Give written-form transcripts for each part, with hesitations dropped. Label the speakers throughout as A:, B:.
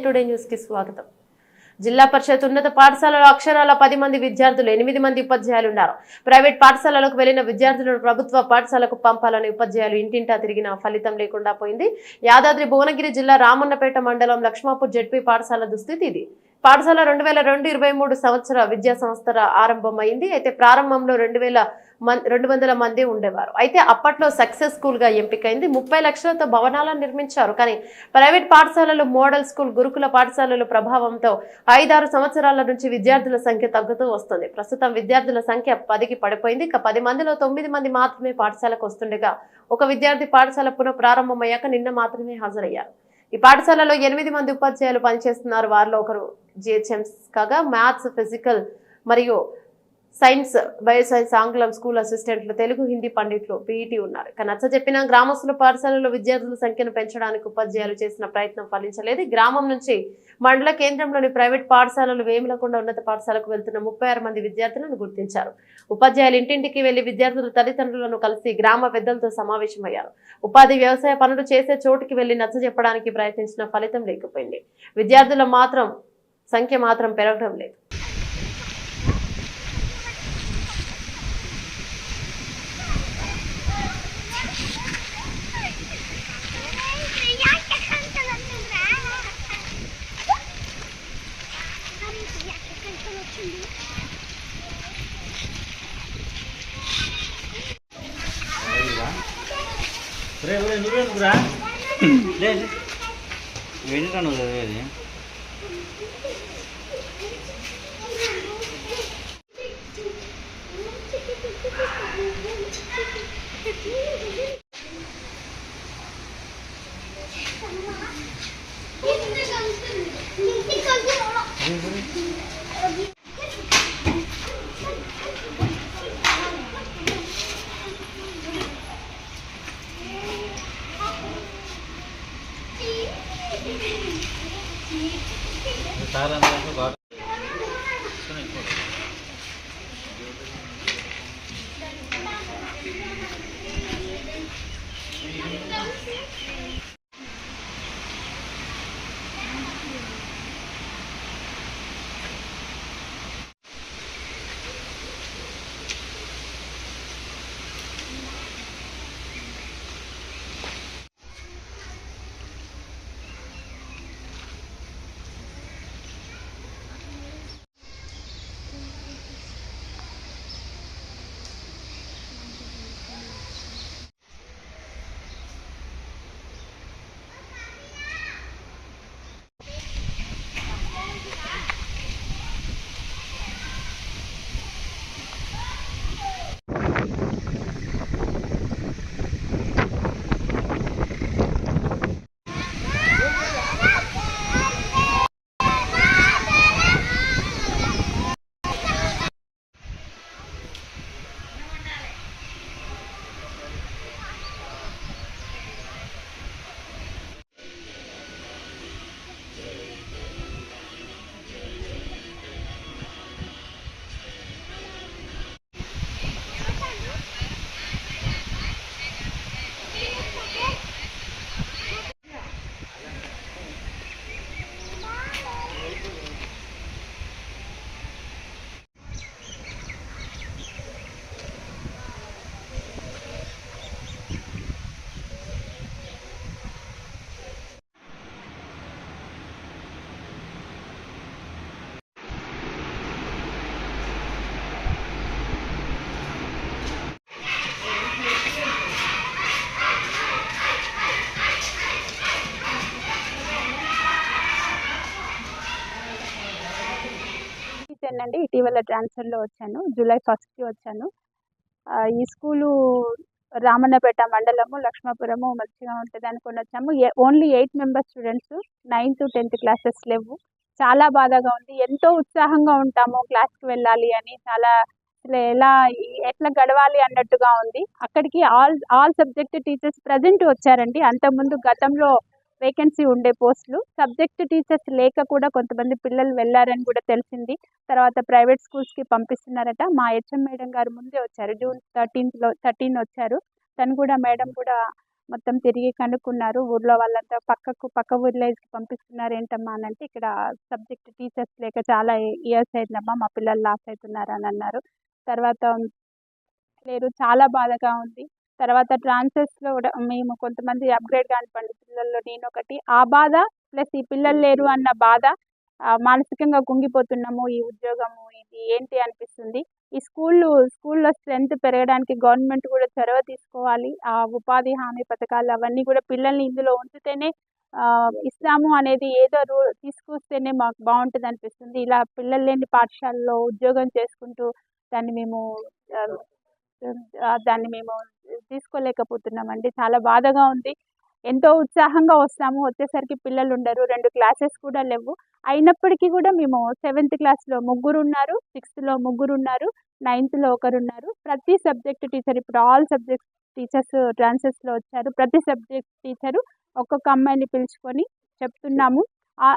A: Today news కి స్వాగతం. జిల్లా పరిషత్ ఉన్నత పాఠశాలలో అక్షరాల 10 మంది విద్యార్థులు 8 మంది ఉపాధ్యాయులు ఉన్నారు. ప్రైవేట్ పాఠశాలలకు వెళ్లిన విద్యార్థులను ప్రభుత్వ పాఠశాలకు పంపాలని ఉపాధ్యాయులు ఇంటింటా తిరిగిన ఫలితం లేకుండా పోయింది. యాదాద్రి భువనగిరి జిల్లా రామన్నపేట మండలం లక్ష్మాపూర్ జెడ్పీ పాఠశాల దుస్థితి ఇది. పాఠశాల 2022-23 సంవత్సర విద్యా సంవత్సర ఆరంభమైంది. అయితే ప్రారంభంలో 200 మంది ఉండేవారు. అయితే అప్పట్లో సక్సెస్ స్కూల్ గా ఎంపికైంది. 30 లక్షలతో భవనాలను నిర్మించారు. కానీ ప్రైవేట్ పాఠశాలలు, మోడల్ స్కూల్, గురుకుల పాఠశాలల ప్రభావంతో 5-6 సంవత్సరాల నుంచి విద్యార్థుల సంఖ్య తగ్గుతూ వస్తుంది. ప్రస్తుతం విద్యార్థుల సంఖ్య 10కి పడిపోయింది. ఇక 10 మందిలో 9 మంది మాత్రమే పాఠశాలకు వస్తుండగా ఒక విద్యార్థి పాఠశాల పునః ప్రారంభమయ్యాక నిన్న మాత్రమే హాజరయ్యారు. ఈ పాఠశాలలో 8 మంది ఉపాధ్యాయులు పనిచేస్తున్నారు. వారిలో ఒకరు జిహెచ్ఎంస్ కాగా మ్యాథ్స్, ఫిజికల్ మరియు సైన్స్, బయోసైన్స్, ఆంగ్లం స్కూల్ అసిస్టెంట్లు, తెలుగు, హిందీ పండిట్లు, పీఈటీ ఉన్నారు. ఇక నచ్చజెప్పిన గ్రామస్తుల పాఠశాలలో విద్యార్థుల సంఖ్యను పెంచడానికి ఉపాధ్యాయులు చేసిన ప్రయత్నం ఫలించలేదు. గ్రామం నుంచి మండల కేంద్రంలోని ప్రైవేట్ పాఠశాలలు వేములకొండ ఉన్నత పాఠశాలకు వెళ్తున్న 36 మంది విద్యార్థులను గుర్తించారు. ఉపాధ్యాయులు ఇంటింటికి వెళ్లి విద్యార్థుల తల్లిదండ్రులను కలిసి గ్రామ పెద్దలతో సమావేశమయ్యారు. ఉపాధి, వ్యవసాయ పనులు చేసే చోటుకి వెళ్లి నచ్చజెప్పడానికి ప్రయత్నించిన ఫలితం లేకపోయింది. విద్యార్థుల సంఖ్య మాత్రం పెరగడం లేదు.
B: నువ్వేందుకురా వెళ్ళిరా నువ్వు చదివేది.
C: అండి ఇటీవల ట్రాన్స్ఫర్లో వచ్చాను. జూలై 1st వచ్చాను. ఈ స్కూలు రామన్నపేట మండలము లక్ష్మాపురము మంచిగా ఉంటుంది అనుకుని వచ్చాము. Only 8 members students, 9th to 10th classes లేవు. చాలా బాధగా ఉంది. ఎంతో ఉత్సాహంగా ఉంటాము క్లాస్కి వెళ్ళాలి అని, చాలా ఎట్లా గడవాలి అన్నట్టుగా ఉంది. అక్కడికి ఆల్ సబ్జెక్ట్ టీచర్స్ ప్రజెంట్ వచ్చారండి. అంతకుముందు గతంలో వేకెన్సీ ఉండే పోస్టులు, సబ్జెక్ట్ టీచర్స్ లేక కూడా కొంతమంది పిల్లలు వెళ్ళారని కూడా తెలిసింది. తర్వాత ప్రైవేట్ స్కూల్స్కి పంపిస్తున్నారట. మా హెచ్ఎం మేడం గారు ముందే వచ్చారు, June 13 వచ్చారు. తను కూడా మేడం కూడా మొత్తం తిరిగి కనుక్కున్నారు. ఊర్లో వాళ్ళంతా పక్క విలేజ్‌కి పంపిస్తున్నారు ఏంటమ్మా అనంటే, ఇక్కడ సబ్జెక్ట్ టీచర్స్ లేక చాలా ఇయర్స్ అయిందమ్మా, మా పిల్లలు లాస్ అవుతున్నారు అని అన్నారు. తర్వాత లేరు, చాలా బాధగా ఉంది. తర్వాత ట్రాన్స్‌ఫర్స్‌లో కూడా మేము కొంతమంది అప్‌గ్రేడ్ కాని పిల్లల్లో నేనొకటి. ఆ బాధ ప్లస్ ఈ పిల్లలు లేరు అన్న బాధ, మానసికంగా కుంగిపోతున్నాము. ఈ ఉద్యోగము ఇది ఏంటి అనిపిస్తుంది. ఈ స్కూల్‌లో స్ట్రెంత్ పెరగడానికి గవర్నమెంట్ కూడా చొరవ తీసుకోవాలి. ఆ ఉపాధి హామీ పథకాలు అవన్నీ కూడా పిల్లల్ని ఇందులో ఉంచితేనే ఇస్తాము అనేది ఏదో తీసుకొస్తేనే మాకు బాగుంటుందనిపిస్తుంది. ఇలా పిల్లలు లేని పాఠశాలలో ఉద్యోగం చేసుకుంటూ దాన్ని మేము తీసుకోలేకపోతున్నామండి. చాలా బాధగా ఉంది. ఎంతో ఉత్సాహంగా వస్తాము, వచ్చేసరికి పిల్లలు ఉండరు. 2 క్లాసెస్ కూడా లేవు. అయినప్పటికీ కూడా మేము 7th క్లాస్‌లో ముగ్గురున్నారు, 6థ్‌లో ముగ్గురున్నారు, 9థ్‌లో ఒకరున్నారు. ప్రతి సబ్జెక్ట్ టీచర్, ఇప్పుడు ఆల్ సబ్జెక్ట్ టీచర్స్ ట్రాన్స్‌ఫర్స్‌లో వచ్చారు. ప్రతి సబ్జెక్ట్ టీచరు ఒక్కొక్క అమ్మాయిని పిలుచుకొని చెప్తున్నాము.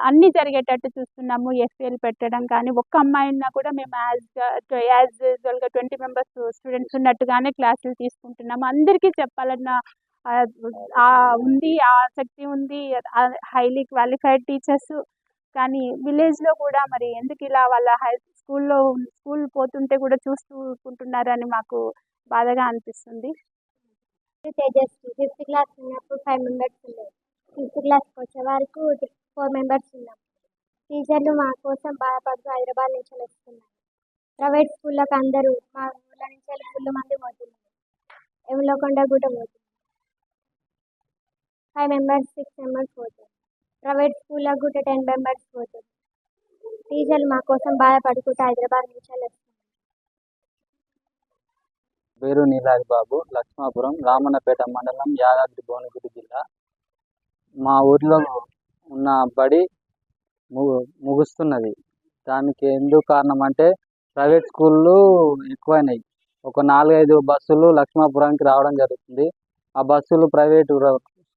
C: అన్నీ జరిగేటట్టు చూస్తున్నాము. ఎఫ్ఏలు పెట్టడం కానీ, ఒక్క అమ్మాయినా కూడా మేము యాజ్ యూజువల్‌గా 20 మెంబర్స్ స్టూడెంట్స్ ఉన్నట్టుగానే క్లాసులు తీసుకుంటున్నాము. అందరికీ చెప్పాలన్న ఉంది, ఆసక్తి ఉంది. Highly qualified teachers. కానీ విలేజ్‌లో కూడా మరి ఎందుకు ఇలా వాళ్ళ స్కూల్ పోతుంటే కూడా చూసుకుంటున్నారని మాకు బాధగా అనిపిస్తుంది.
D: తేజస్వి 5th క్లాస్ ఉన్నప్పుడు 5 మెంబర్స్ ఉండేది. 5th క్లాస్కి వచ్చే వరకు 4 మెంబర్స్ ఉన్నాం. టీచర్లు మా కోసం బాధపడుతూ హైదరాబాద్ నుంచి వస్తున్నారు. ప్రైవేట్ స్కూళ్ళకి అందరూ మా ఊళ్ళ నుంచి ఫుల్ మంది పోతున్నారు. ఎవలకొండ కూడా పోతున్నారు. 5 మెంబర్స్ 6 మెంబర్స్ పోతారు. ప్రైవేట్ స్కూళ్ళకి కూడా 10 మెంబర్స్ పోతారు. టీచర్లు మా కోసం బాధపడుకుంటూ హైదరాబాద్ నుంచి వస్తున్నారు.
E: పేరు నీలాది బాబు, లక్ష్మాపురం, రామన్నపేట మండలం, యాదాద్రి భువనగిరి జిల్లా. మా ఊర్లో ఉన్న బడి ముగుస్తున్నది. దానికి ఎందుకు కారణం అంటే ప్రైవేట్ స్కూళ్ళు ఎక్కువైనాయి. ఒక 4-5 బస్సులు లక్ష్మాపురానికి రావడం జరుగుతుంది. ఆ బస్సులు ప్రైవేటు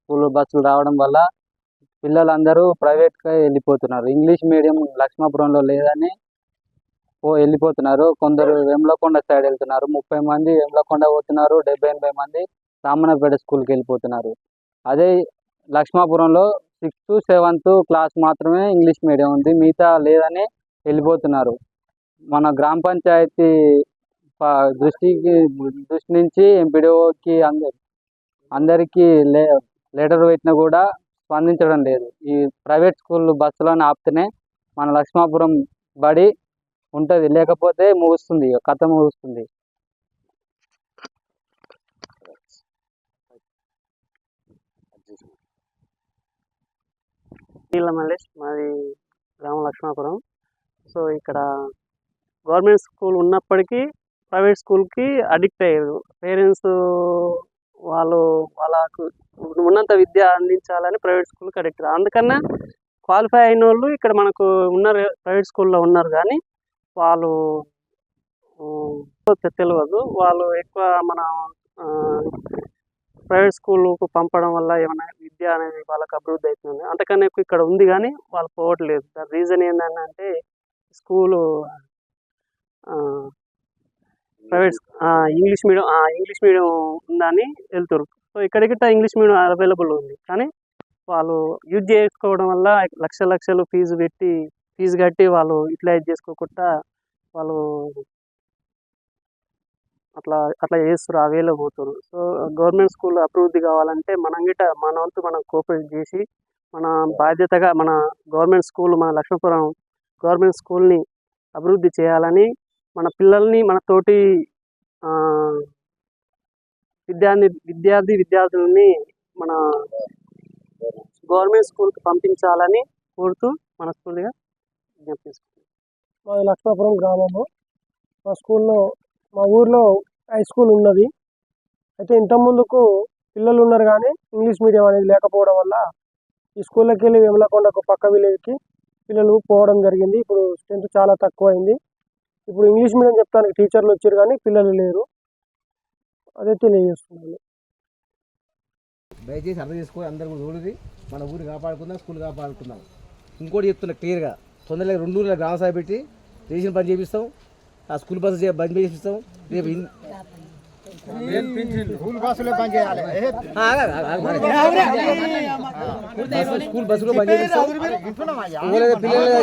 E: స్కూల్ బస్సులు రావడం వల్ల పిల్లలందరూ ప్రైవేట్గా వెళ్ళిపోతున్నారు. ఇంగ్లీష్ మీడియం లక్ష్మాపురంలో లేదని వెళ్ళిపోతున్నారు. కొందరు వేములకొండ సైడ్ వెళ్తున్నారు. 30 మంది వేములకొండ పోతున్నారు. 70-80 మంది రామన్నపేట స్కూల్కి వెళ్ళిపోతున్నారు. అదే లక్ష్మాపురంలో 6th, 7th క్లాస్ మాత్రమే ఇంగ్లీష్ మీడియం ఉంది, మిగతా లేదని వెళ్ళిపోతున్నారు. మన గ్రామ పంచాయతీ దృష్టి నుంచి ఎంపీడీఓకి అందరికీ లెటర్ పెట్టినా కూడా స్పందించడం లేదు. ఈ ప్రైవేట్ స్కూల్ బస్సులను ఆపితేనే మన లక్ష్మాపురం బడి ఉంటుంది, లేకపోతే ముగుస్తుంది, కథ ముగుస్తుంది.
F: నీళ్ళ మల్లేష్, మాది గ్రామం లక్ష్మాపురం. సో ఇక్కడ గవర్నమెంట్ స్కూల్ ఉన్నప్పటికీ ప్రైవేట్ స్కూల్కి అడిక్ట్ అయ్యారు. పేరెంట్స్ వాళ్ళకు ఉన్నంత విద్య అందించాలని ప్రైవేట్ స్కూల్కి అడిక్ట్ అయ్యారు. అందుకన్నా క్వాలిఫై అయిన వాళ్ళు ఇక్కడ మనకు ఉన్నారు, ప్రైవేట్ స్కూల్లో ఉన్నారు. కానీ వాళ్ళు తెలియదు. వాళ్ళు ఎక్కువ మన ప్రైవేట్ స్కూల్కు పంపడం వల్ల ఏమైనా విద్య అనేది వాళ్ళకి అభివృద్ధి అవుతుంది. అంతకన్నా ఎక్కువ ఇక్కడ ఉంది కానీ వాళ్ళు పోవట్లేదు. దాని రీజన్ ఏంటంటే స్కూలు ప్రైవేట్ ఇంగ్లీష్ మీడియం ఉందని వెళ్తారు. సో ఇక్కడికి ఇంగ్లీష్ మీడియం అవైలబుల్ ఉంది, కానీ వాళ్ళు యూజ్ చేసుకోవడం వల్ల లక్షలు ఫీజు కట్టి వాళ్ళు యూటిలైజ్ చేసుకోకుండా వాళ్ళు అట్లా చేస్తారు, ఆ వేలో పోతారు. సో గవర్నమెంట్ స్కూల్ అభివృద్ధి కావాలంటే మన వంతు మనం కోఆపరేట్ చేసి మన బాధ్యతగా మన గవర్నమెంట్ స్కూల్, మన లక్ష్మీపురం గవర్నమెంట్ స్కూల్ని అభివృద్ధి చేయాలని, మన పిల్లల్ని మన తోటి విద్యార్థులని మన గవర్నమెంట్ స్కూల్కి పంపించాలని కోరుతూ మనస్ఫూర్తిగా విజ్ఞప్తి చేసుకుంటున్నాం.
G: మాది లక్ష్మాపురం గ్రామము. మా ఊర్లో హై స్కూల్ ఉన్నది. అయితే ఇంతకుముందుకు పిల్లలు ఉన్నారు కానీ ఇంగ్లీష్ మీడియం అనేది లేకపోవడం వల్ల ఈ స్కూల్లోకి వెళ్ళి వేములకొండకు పక్క విలేజ్కి పిల్లలు పోవడం జరిగింది. ఇప్పుడు స్ట్రెంత్ చాలా తక్కువైంది. ఇప్పుడు ఇంగ్లీష్ మీడియం చెప్తానికి టీచర్లు వచ్చారు కానీ పిల్లలు లేరు. అదే తెలియజేస్తున్నాను.
H: దయచేసి అర్థం చేసుకొని అందరూ కూడా చూడండి, మన ఊరిని కాపాడుకుందాం, స్కూల్ కాపాడుకుందాం. ఇంకోటి చెప్తున్నా క్లియర్గా, తొందరగా 2 ఊర్ల గ్రామ సభ పెట్టి రేషన్ పని చేపిస్తాం, ఆ స్కూల్ బస్సు బంద్ చేపిస్తాం. రేపు స్కూల్ బస్సులో బంద్ చేపిస్తాం పిల్లలు